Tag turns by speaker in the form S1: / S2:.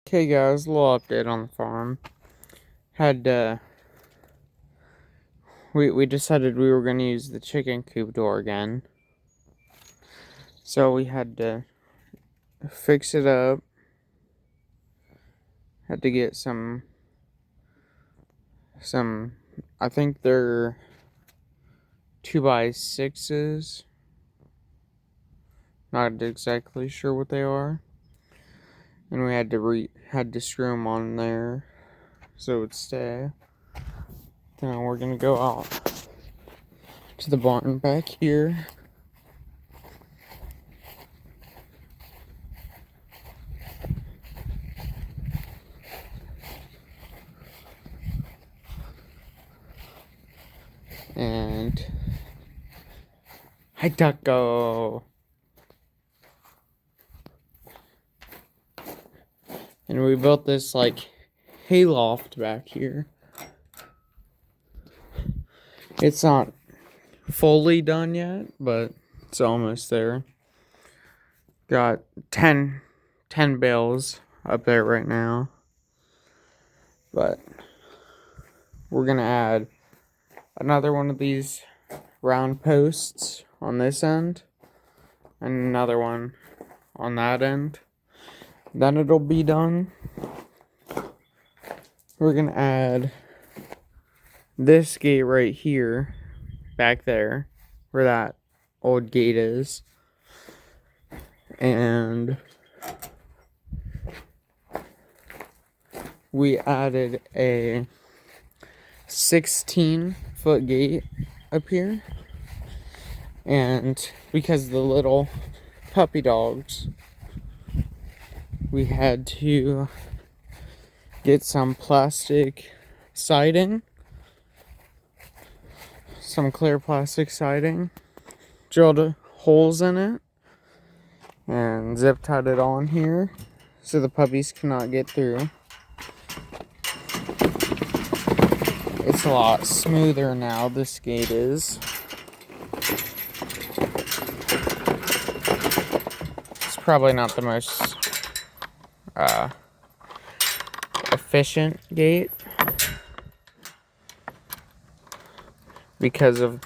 S1: Okay guys, a little update on the farm. Had we decided we were gonna use the chicken coop door again. So we had to fix it up. Had to get some I think they're 2x6s. Not exactly sure what they are. And we had to screw them on there so it would stay. Now we're gonna go out to the barn back here. And hi Ducko. And we built this like hayloft back here. It's not fully done yet, but it's almost there. Got 10 bales up there right now. But we're gonna add another one of these round posts on this end and another one on that end. Then it'll be done. We're gonna add this gate right here, back there, where that old gate is. And we added a 16-foot gate up here. And because of the little puppy dogs, we had to get some plastic siding, some clear plastic siding, drilled holes in it, and zip tied it on here so the puppies cannot get through. It's a lot smoother now, this gate is. It's probably not the most efficient gate because of